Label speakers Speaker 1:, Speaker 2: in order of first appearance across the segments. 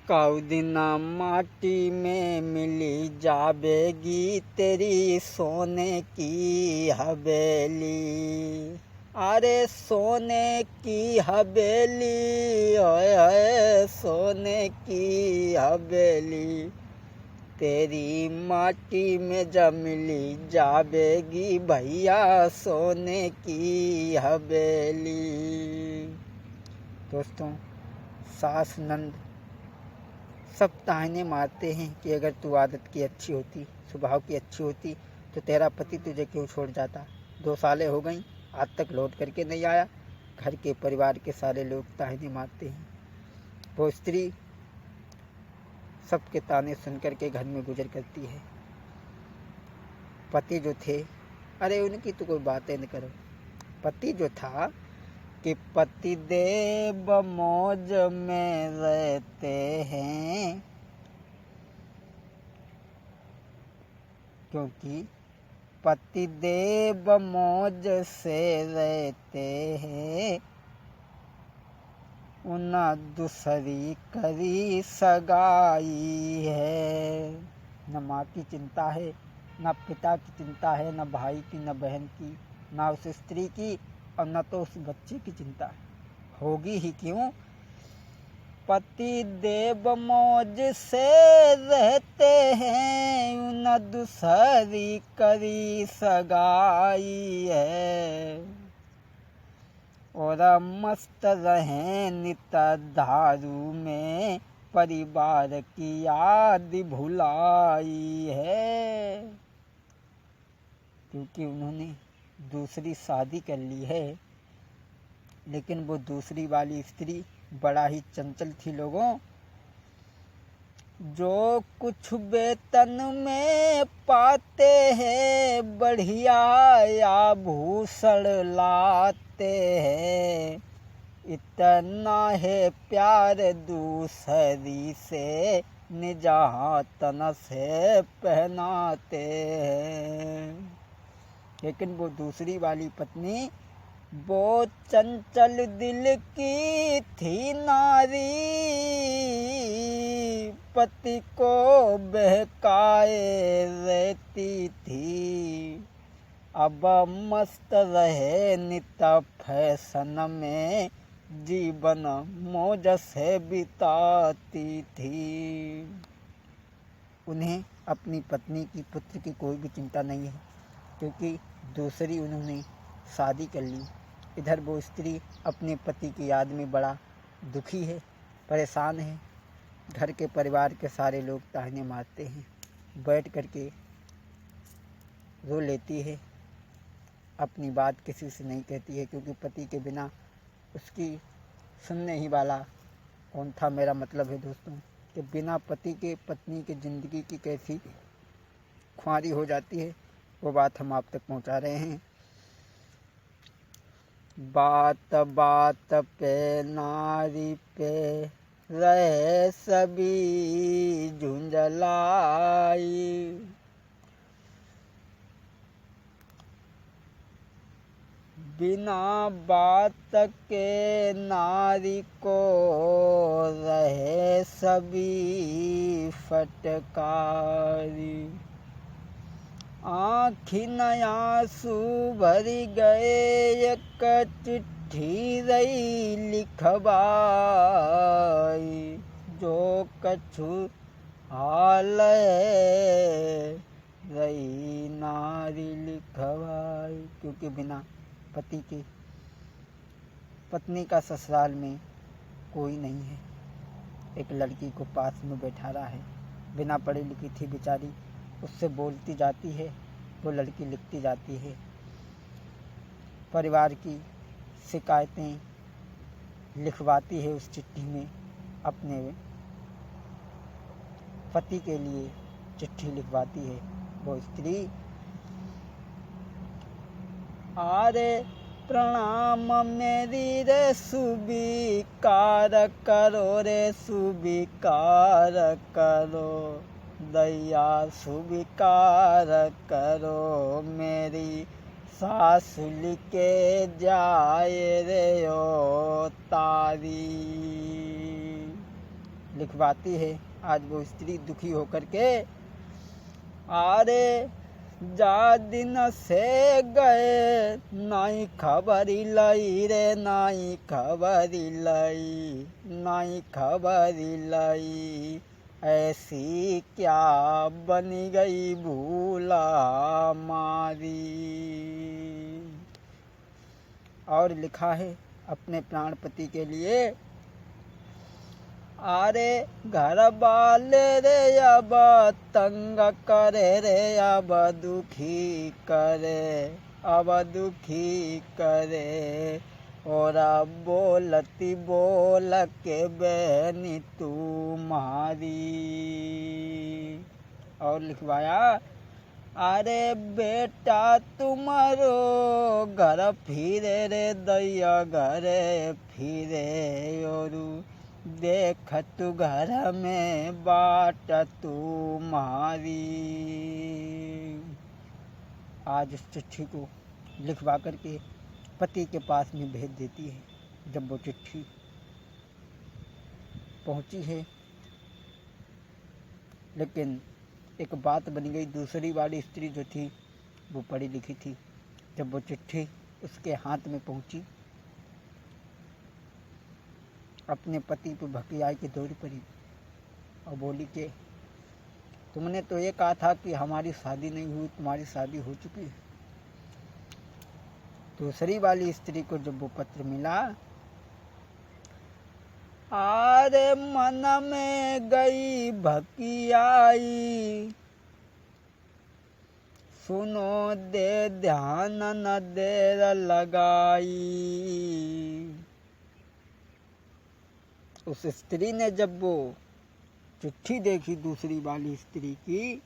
Speaker 1: कौ दिन माटी में मिली जावेगी तेरी सोने की हवेली। अरे सोने की हवेली, ओए ओए सोने की हवेली, तेरी माटी में जब मिली जावेगी भैया सोने की हवेली। दोस्तों, सास नंद सब ताहने मारते हैं कि अगर तू आदत की अच्छी होती, स्वभाव की अच्छी होती तो तेरा पति तुझे क्यों छोड़ जाता। 2 सालें हो गई, आज तक लौट करके नहीं आया। घर के परिवार के सारे लोग ताहने मारते हैं। वो स्त्री सबके ताने सुन करके घर में गुजर करती है। पति जो थे, अरे उनकी तो कोई बातें न करो। पति जो था कि पति देव मौज में रहते हैं, क्योंकि पति देव मौज से रहते हैं। उन दूसरी करी सगाई है। न माँ की चिंता है, न पिता की चिंता है, न भाई की, न बहन की, न उस स्त्री की, और न तो उस बच्चे की चिंता है। होगी ही क्यों? पति देव मौज से रहते हैं, उन दूसरी करी सगाई है। और मस्त रहें नित दारू में, परिवार की याद भुलाई है। क्योंकि उन्होंने दूसरी शादी कर ली है, लेकिन वो दूसरी वाली स्त्री बड़ा ही चंचल थी लोगों। जो कुछ वेतन में पाते हैं, बढ़िया आभूषण लाते हैं। इतना है प्यार दूसरी से, निजातन से पहनाते हैं। लेकिन वो दूसरी वाली पत्नी वो चंचल दिल की थी नारी, पति को बहकाए रहती थी। अब मस्त रहे नित फैशन में, जीवन मौज से बिताती थी। उन्हें अपनी पत्नी की, पुत्र की कोई भी चिंता नहीं है, क्योंकि दूसरी उन्होंने शादी कर ली। इधर वो स्त्री अपने पति की याद में बड़ा दुखी है, परेशान है। घर के परिवार के सारे लोग ताहने मारते हैं, बैठ करके रो लेती है। अपनी बात किसी से नहीं कहती है, क्योंकि पति के बिना उसकी सुनने ही वाला कौन था। मेरा मतलब है दोस्तों कि बिना पति के पत्नी की ज़िंदगी की कैसी ख्वारी हो जाती है, वो बात हम आप तक पहुंचा रहे हैं। बात बात पे नारी पे रहे सभी झुंझलाई। बिना बात के नारी को रहे सभी फटकारी। आँखी आंसू भरी गए, एक चिट्ठी रही लिखवाई। जो कछु हाल रही नारी लिखवाई। क्योंकि बिना पति के पत्नी का ससुराल में कोई नहीं है। एक लड़की को पास में बैठा रहा है, बिना पढ़ी लिखी थी बेचारी, उससे बोलती जाती है, वो लड़की लिखती जाती है। परिवार की शिकायतें लिखवाती है उस चिट्ठी में। अपने पति के लिए चिट्ठी लिखवाती है वो स्त्री। आरे प्रणाम मेरी रे स्वीकार करो रे, स्वीकार करो, दया स्वीकार करो। मेरी सास लिखे जाए रे ओ तारी। लिखवाती है। आज वो स्त्री दुखी होकर के, अरे जा दिन से गए नाई खबरी लई रे, नाई खबरी लई, नाई खबरी लई, ऐसी क्या बनी गई भूला मारी। और लिखा है अपने प्राणपति के लिए, अरे घर वाले रे अब तंग करे रे, अब दुखी करे, अब दुखी करे, और अब बोलती बोल के बहनी तुम्हारी। और लिखवाया, अरे बेटा तुम्हारो घर फिरे रे दैया, घरे फिरे और देख तू घर में बाट तुम्हारी। आज उस चिट्ठी को लिखवा करके पति के पास में भेज देती है। जब वो चिट्ठी पहुंची है, लेकिन एक बात बन गई, दूसरी वाली स्त्री जो थी वो पढ़ी लिखी थी। जब वो चिट्ठी उसके हाथ में पहुंची, अपने पति पे भकियाई के दौड़ पड़ी और बोली कि तुमने तो ये कहा था कि हमारी शादी नहीं हुई, तुम्हारी शादी हो चुकी है। दूसरी वाली स्त्री को जब वो पत्र मिला, अरे मन में गई भकियाई, सुनो दे ध्यान न देर लगाई। उस स्त्री ने जब वो चिट्ठी देखी दूसरी वाली स्त्री की,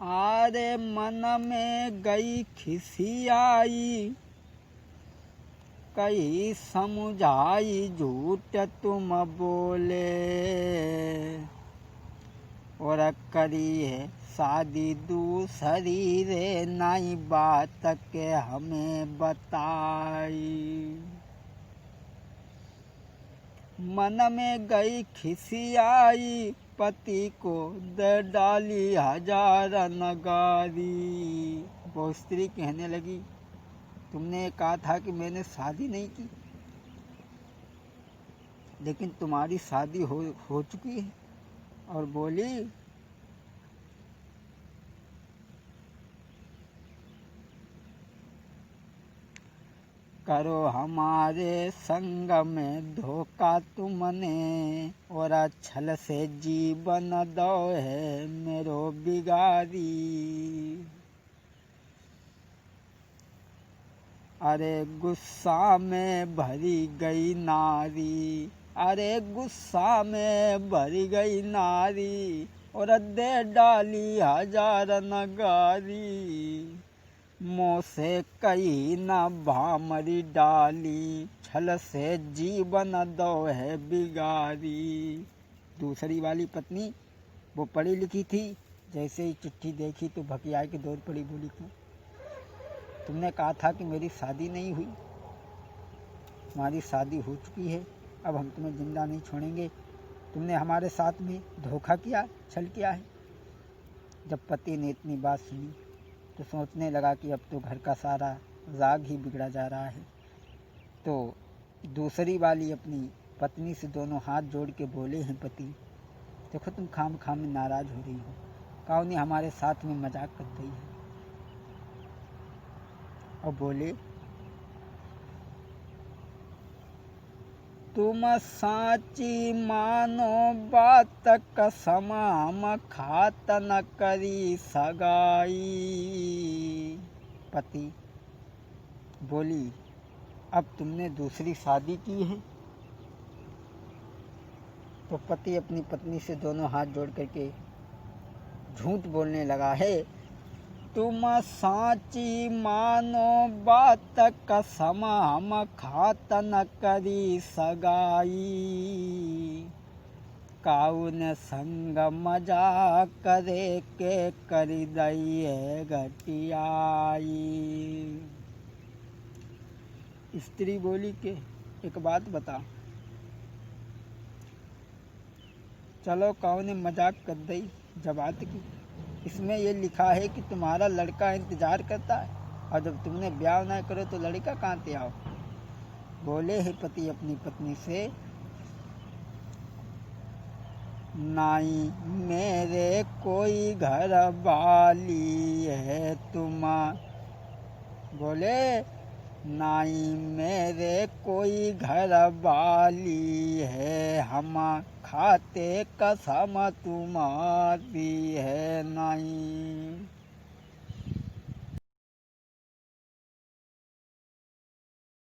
Speaker 1: अरे मन में गई खिसियाई, कहीं समझाई झूठ तुम बोले, और करी है शादी दूसरी रे, नई बात के हमें बताई। मन में गई खिसियाई, पति को दे डाली हजार नगारी। वो स्त्री कहने लगी, तुमने कहा था कि मैंने शादी नहीं की, लेकिन तुम्हारी शादी हो चुकी है। और बोली, करो हमारे संग में धोखा तुमने, और छल से जीवन दो है मेरो बिगारी। अरे गुस्सा में भरी गई नारी, अरे गुस्सा में भरी गई नारी, और दे डाली हजार नगारी। मुँह से कही न भामरी डाली, छल से जीवन दो है बिगारी। दूसरी वाली पत्नी वो पढ़ी लिखी थी, जैसे ही चिट्ठी देखी तो भकियाई के दौड़ पड़ी। बोली क्यों, तुमने कहा था कि मेरी शादी नहीं हुई, तुम्हारी शादी हो चुकी है, अब हम तुम्हें जिंदा नहीं छोड़ेंगे। तुमने हमारे साथ में धोखा किया, छल किया है। जब पति ने इतनी बात सुनी तो सोचने लगा कि अब तो घर का सारा राग ही बिगड़ा जा रहा है। तो दूसरी वाली अपनी पत्नी से दोनों हाथ जोड़ के बोले हैं, पति देखो तुम खाम खाम में नाराज़ हो रही हो, काउनी हमारे साथ में मजाक कर रही है। और बोले, तुम साची मानो बात कसम, हम खात न करी सगाई। पति बोली, अब तुमने दूसरी शादी की है। तो पति अपनी पत्नी से दोनों हाथ जोड़ करके झूठ बोलने लगा है, तुम साची मानो बात कसम, हम खात न करी सगाई। काउन संग मजा करे के करी दई है घटियाई। स्त्री बोली कि एक बात बता। चलो कहो ने मजाक कर दी जबात की। इसमें ये लिखा है कि तुम्हारा लड़का इंतज़ार करता है और जब तुमने ब्याह ना करो तो लड़का कहाँ से आओ। बोले है पति अपनी पत्नी से, नाई मेरे कोई घर वाली है बोले नाई मेरे कोई घर वाली है, हम खाते कसम तुम्हारी है नाई।